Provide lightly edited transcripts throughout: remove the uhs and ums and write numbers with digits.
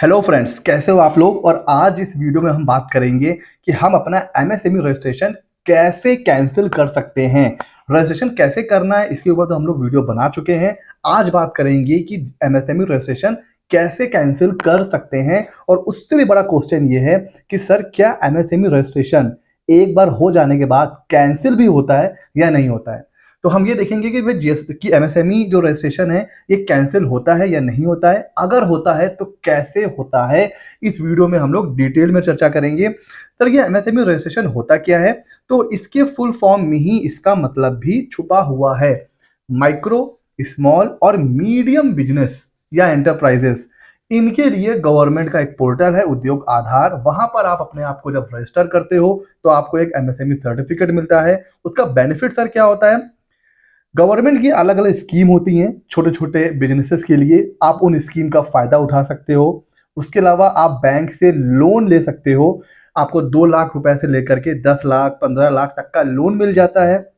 Hello friends, कैसे हो आप लोग। और आज इस वीडियो में हम बात करेंगे कि हम अपना एमएसएमई रजिस्ट्रेशन कैसे कैंसिल कर सकते हैं। रजिस्ट्रेशन कैसे करना है इसके ऊपर तो हम लोग वीडियो बना चुके हैं। आज बात करेंगे कि एमएसएमई रजिस्ट्रेशन कैसे कैंसिल कर सकते हैं। और उससे भी बड़ा क्वेश्चन ये है कि सर, क्या एमएसएमई रजिस्ट्रेशन एक बार हो जाने के बाद कैंसिल भी होता है या नहीं होता है। तो हम ये देखेंगे कि भाई जीएस की एमएसएमई जो रजिस्ट्रेशन है ये कैंसिल होता है या नहीं होता है। अगर होता है तो कैसे होता है, इस वीडियो में हम लोग डिटेल में चर्चा करेंगे। सर, ये एमएसएमई रजिस्ट्रेशन होता क्या है, तो इसके फुल फॉर्म में ही इसका मतलब भी छुपा हुआ है। माइक्रो, स्मॉल और मीडियम बिजनेस या एंटरप्राइजेस, इनके लिए गवर्नमेंट का एक पोर्टल है उद्योग आधार। वहां पर आप अपने आप को जब रजिस्टर करते हो तो आपको एक एमएसएमई सर्टिफिकेट मिलता है। उसका बेनिफिट सर क्या होता है, गवर्नमेंट की अलग अलग स्कीम होती हैं छोटे छोटे बिजनेसेस के लिए, आप उन स्कीम का फायदा उठा सकते हो। उसके अलावा आप बैंक से लोन ले सकते हो। आपको 2 लाख रुपए से लेकर के 10 लाख 15 लाख तक का लोन मिल जाता है,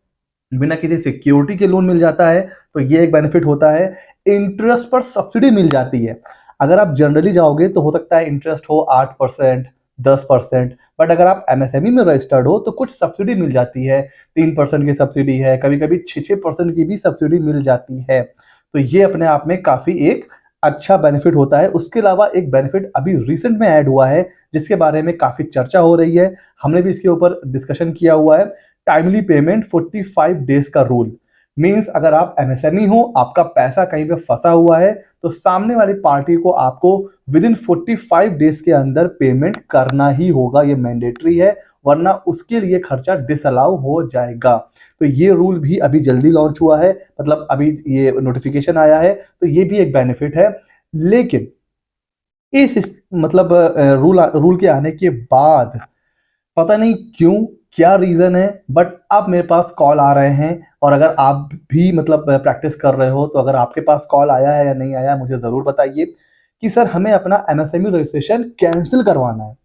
बिना किसी सिक्योरिटी के लोन मिल जाता है। तो ये एक बेनिफिट होता है। इंटरेस्ट पर सब्सिडी मिल जाती है। अगर आप जनरली जाओगे तो हो सकता है इंटरेस्ट हो 8%, 10%, बट अगर आप एमएसएमई में रजिस्टर्ड हो तो कुछ सब्सिडी मिल जाती है। 3% की सब्सिडी है, कभी कभी 6% की भी सब्सिडी मिल जाती है। तो ये अपने आप में काफी एक अच्छा बेनिफिट होता है। उसके अलावा एक बेनिफिट अभी रिसेंट में ऐड हुआ है जिसके बारे में काफी चर्चा हो रही है, हमने भी इसके ऊपर डिस्कशन किया हुआ है। टाइमली पेमेंट 45 डेज का रूल। मींस अगर आप एमएसएमई हो, आपका पैसा कहीं पे फंसा हुआ है, तो सामने वाली पार्टी को आपको विद इन 45 डेज के अंदर पेमेंट करना ही होगा। ये मैंडेटरी है, वरना उसके लिए खर्चा डिसअलाउ हो जाएगा। तो ये रूल भी अभी जल्दी लॉन्च हुआ है, मतलब अभी ये नोटिफिकेशन आया है, तो ये भी एक बेनिफिट है। लेकिन मतलब रूल के आने के बाद पता नहीं क्यों, क्या रीजन है, बट अब मेरे पास कॉल आ रहे हैं। और अगर आप भी मतलब प्रैक्टिस कर रहे हो तो अगर आपके पास कॉल आया है या नहीं आया मुझे जरूर बताइए कि सर हमें अपना एमएसएमई रजिस्ट्रेशन कैंसिल करवाना है।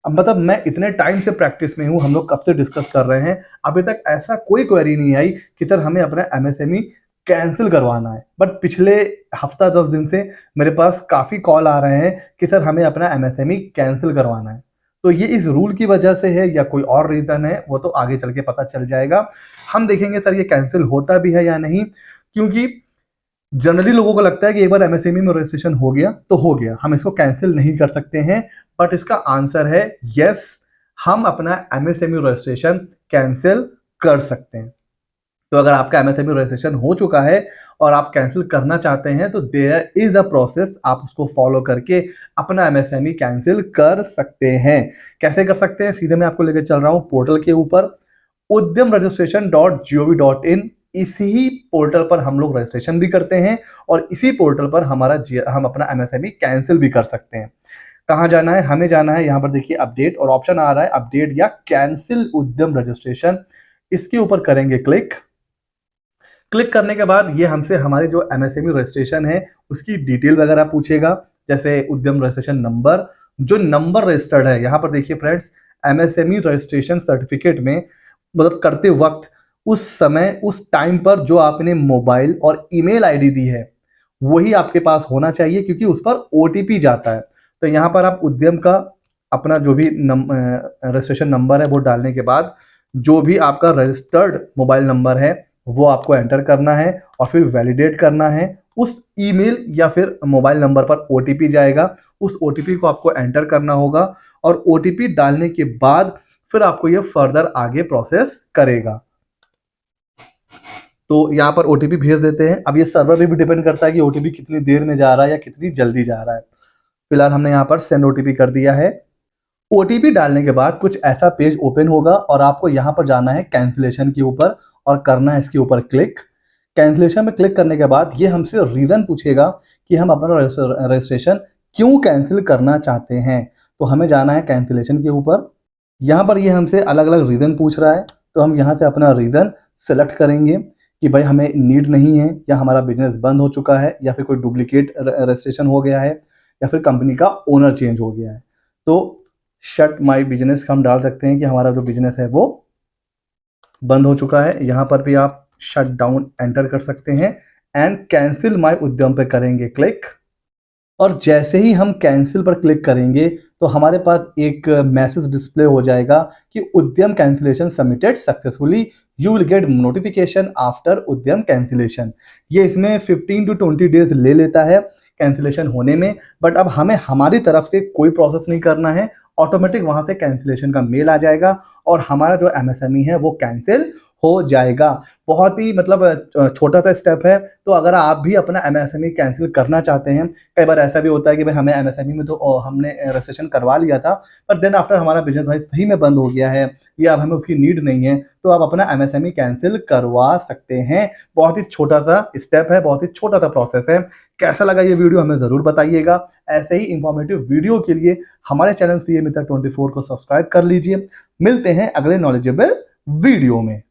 अब मतलब मैं इतने टाइम से प्रैक्टिस में हूँ, हम लोग कब से डिस्कस कर रहे हैं, अभी तक ऐसा कोई क्वेरी नहीं आई कि सर हमें अपना एमएसएमई कैंसिल करवाना है। बट पिछले हफ्ता 10 दिन से मेरे पास काफी कॉल आ रहे हैं कि सर हमें अपना एमएसएमई कैंसिल करवाना है। तो ये इस रूल की वजह से है या कोई और रीजन है, वो तो आगे चल के पता चल जाएगा। हम देखेंगे सर ये कैंसिल होता भी है या नहीं, क्योंकि जनरली लोगों को लगता है कि एक बार एमएसएमई में रजिस्ट्रेशन हो गया तो हो गया, हम इसको कैंसिल नहीं कर सकते हैं। बट इसका आंसर है यस, हम अपना एमएसएमई रजिस्ट्रेशन कैंसिल कर सकते हैं। तो अगर आपका एमएसएमई रजिस्ट्रेशन हो चुका है और आप कैंसिल करना चाहते हैं तो देयर इज अ प्रोसेस, आप उसको फॉलो करके अपना एमएसएमई कैंसिल कर सकते हैं। कैसे कर सकते हैं, सीधे मैं आपको लेकर चल रहा हूं पोर्टल के ऊपर, udyamregistration.gov.in। इसी पोर्टल पर हम लोग रजिस्ट्रेशन भी करते हैं और इसी पोर्टल पर हम अपना एमएसएमई कैंसिल भी कर सकते हैं। कहाँ जाना है, हमें जाना है यहाँ पर देखिए अपडेट, और ऑप्शन आ रहा है अपडेट या कैंसिल उद्यम रजिस्ट्रेशन। इसके ऊपर करेंगे क्लिक। क्लिक करने के बाद ये हमसे हमारे जो एमएसएमई रजिस्ट्रेशन है उसकी डिटेल वगैरह पूछेगा, जैसे उद्यम रजिस्ट्रेशन नंबर, जो नंबर रजिस्टर्ड है। यहाँ पर देखिए फ्रेंड्स, एमएसएमई रजिस्ट्रेशन सर्टिफिकेट में मतलब करते वक्त उस समय उस टाइम पर जो आपने मोबाइल और ईमेल आईडी दी है वही आपके पास होना चाहिए, क्योंकि उस पर ओटीपी जाता है। तो यहाँ पर आप उद्यम का अपना जो भी रजिस्ट्रेशन नंबर है वो डालने के बाद जो भी आपका रजिस्टर्ड मोबाइल नंबर है वो आपको एंटर करना है और फिर वैलिडेट करना है। उस ईमेल या फिर मोबाइल नंबर पर ओटीपी जाएगा, उस ओटीपी को आपको एंटर करना होगा और ओटीपी डालने के बाद फिर आपको ये फर्दर आगे प्रोसेस करेगा। तो यहाँ पर ओटीपी भेज देते हैं। अब ये सर्वर पे भी डिपेंड करता है कि ओटीपी कितनी देर में जा रहा है या कितनी जल्दी जा रहा है। फिलहाल हमने यहाँ पर सेंड ओटीपी कर दिया है। ओटीपी डालने के बाद कुछ ऐसा पेज ओपन होगा और आपको यहाँ पर जाना है कैंसिलेशन के ऊपर और करना है इसके ऊपर क्लिक। कैंसिलेशन में क्लिक करने के बाद ये हमसे रीजन पूछेगा कि हम अपना रजिस्ट्रेशन क्यों कैंसिल करना चाहते हैं। तो हमें जाना है कैंसिलेशन के ऊपर। यहाँ पर ये हमसे अलग अलग रीजन पूछ रहा है, तो हम यहाँ से अपना रीजन सेलेक्ट करेंगे कि भाई हमें नीड नहीं है, या हमारा बिजनेस बंद हो चुका है, या फिर कोई डुप्लीकेट रजिस्ट्रेशन हो गया है, या फिर कंपनी का ओनर चेंज हो गया है। तो शट माई बिजनेस हम डाल सकते हैं कि हमारा जो बिजनेस है वो बंद हो चुका है। यहाँ पर भी आप शट डाउन एंटर कर सकते हैं एंड कैंसिल माई उद्यम पे करेंगे क्लिक। और जैसे ही हम कैंसिल पर क्लिक करेंगे तो हमारे पास एक मैसेज डिस्प्ले हो जाएगा कि उद्यम cancellation submitted successfully, you will get notification after उद्यम कैंसिलेशन। ये इसमें 15 टू 20 डेज ले लेता है कैंसिलेशन होने में, बट अब हमें हमारी तरफ से कोई प्रोसेस नहीं करना है, ऑटोमेटिक वहां से कैंसिलेशन का मेल आ जाएगा और हमारा जो एमएसएमई है वो कैंसिल हो जाएगा। बहुत ही मतलब छोटा सा स्टेप है। तो अगर आप भी अपना एमएसएमई कैंसिल करना चाहते हैं, कई बार ऐसा भी होता है कि भाई हमें एमएसएमई में तो हमने रजिस्ट्रेशन करवा लिया था, पर देन आफ्टर हमारा बिजनेस भाई सही में बंद हो गया है या अब हमें उसकी नीड नहीं है, तो आप अपना एमएसएमई कैंसिल करवा सकते हैं। बहुत ही छोटा सा स्टेप है, बहुत ही छोटा सा प्रोसेस है। कैसा लगा ये वीडियो हमें ज़रूर बताइएगा। ऐसे ही इंफॉर्मेटिव वीडियो के लिए हमारे चैनल सीए मित्र 24 को सब्सक्राइब कर लीजिए। मिलते हैं अगले नॉलेजेबल वीडियो में।